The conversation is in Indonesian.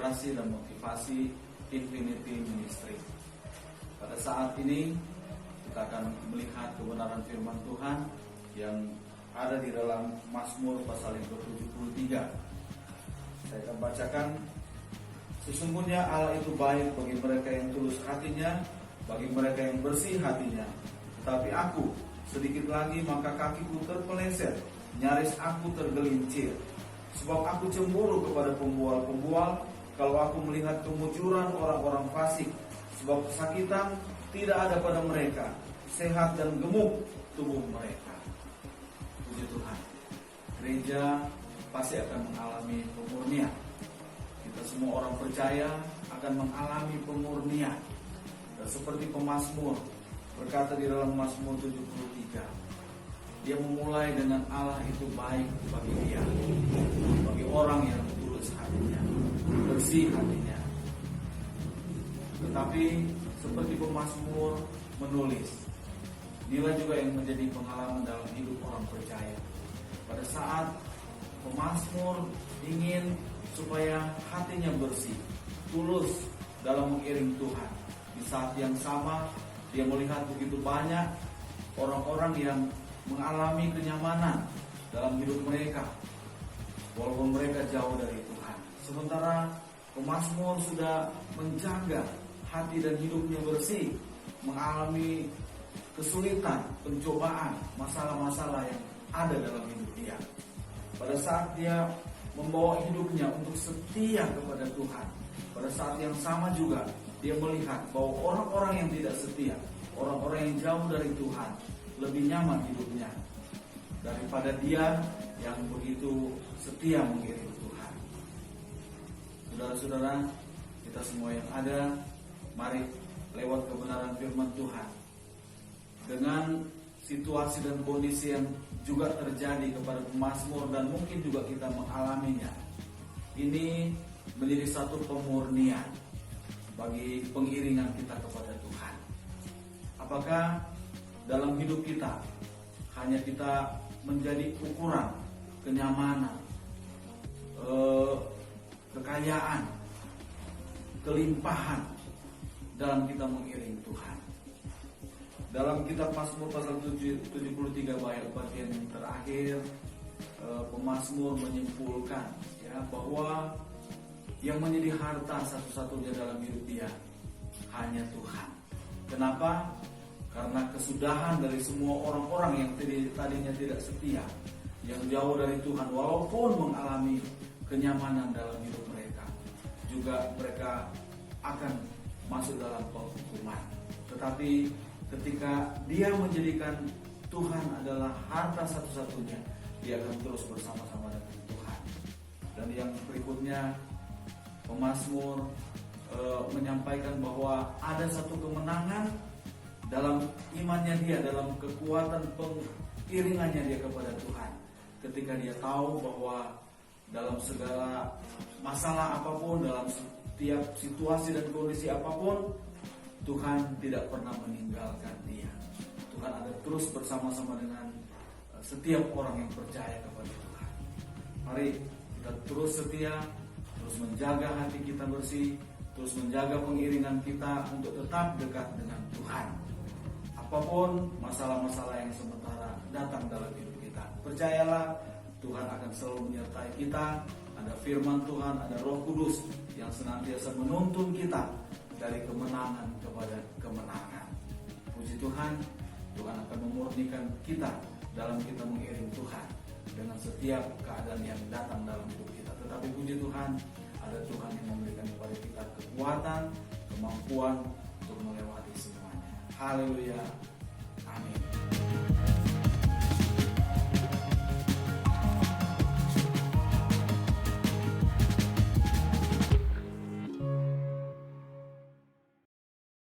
inspirasi dan motivasi Infinity Ministry. Pada saat ini kita akan melihat kebenaran firman Tuhan yang ada di dalam Mazmur pasal yang ke-73. Saya akan bacakan. Sesungguhnya Allah itu baik bagi mereka yang tulus hatinya, bagi mereka yang bersih hatinya. Tetapi aku, sedikit lagi maka kakiku terpeleset, nyaris aku tergelincir. Sebab aku cemburu kepada pembual-pembual, kalau aku melihat kemujuran orang-orang fasik. Sebab kesakitan tidak ada pada mereka, sehat dan gemuk tubuh mereka. Puji Tuhan, gereja pasti akan mengalami pemurnian. Kita semua orang percaya akan mengalami pemurnian. Dan seperti pemazmur berkata di dalam Mazmur 73, dia memulai dengan Allah itu baik bagi dia, bagi orang yang tulus hatinya, bersih hatinya. Tetapi seperti pemazmur menulis, inilah juga yang menjadi pengalaman dalam hidup orang percaya. Pada saat pemazmur ingin supaya hatinya bersih, tulus dalam mengiring Tuhan, di saat yang sama dia melihat begitu banyak orang-orang yang mengalami kenyamanan dalam hidup mereka, walaupun mereka jauh dari Tuhan. Sementara pemazmur sudah menjaga hati dan hidupnya bersih, mengalami kesulitan, pencobaan, masalah-masalah yang ada dalam hidup dia. Pada saat dia membawa hidupnya untuk setia kepada Tuhan, pada saat yang sama juga dia melihat bahwa orang-orang yang tidak setia, orang-orang yang jauh dari Tuhan, lebih nyaman hidupnya daripada dia yang begitu setia mengiring Tuhan. Saudara-saudara, kita semua yang ada, mari lewat kebenaran firman Tuhan, dengan situasi dan kondisi yang juga terjadi kepada pemazmur dan mungkin juga kita mengalaminya, ini menjadi satu pemurnian bagi pengiringan kita kepada Tuhan. Apakah dalam hidup kita hanya kita menjadi ukuran kenyamanan, kekayaan, kelimpahan dalam kita mengiring Tuhan? Dalam kitab Mazmur pasal 73 bagian yang terakhir, pemazmur menyimpulkan ya, bahwa yang menjadi harta satu-satunya dalam hidup dia hanya Tuhan. Kenapa? Karena kesudahan dari semua orang-orang yang tadinya tidak setia, yang jauh dari Tuhan, walaupun mengalami kenyamanan dalam hidup mereka, juga mereka akan masuk dalam penghukuman. Tetapi ketika dia menjadikan Tuhan adalah harta satu-satunya, dia akan terus bersama-sama dengan Tuhan. Dan yang berikutnya, pemazmur menyampaikan bahwa ada satu kemenangan dalam imannya dia, dalam kekuatan pengiringannya dia kepada Tuhan. Ketika dia tahu bahwa dalam segala masalah apapun, dalam setiap situasi dan kondisi apapun, Tuhan tidak pernah meninggalkan dia. Tuhan ada terus bersama-sama dengan setiap orang yang percaya kepada Tuhan. Mari kita terus setia, terus menjaga hati kita bersih, terus menjaga pengiringan kita untuk tetap dekat dengan Tuhan. Apapun masalah-masalah yang sementara datang dalam hidup kita, percayalah Tuhan akan selalu menyertai kita. Ada firman Tuhan, ada Roh Kudus yang senantiasa menuntun kita dari kemenangan kepada kemenangan. Puji Tuhan, Tuhan akan memurnikan kita dalam kita mengiring Tuhan dengan setiap keadaan yang datang dalam hidup kita. Tetapi puji Tuhan, ada Tuhan yang memberikan kepada kita kekuatan, kemampuan untuk melewati semuanya. Haleluya. Amin.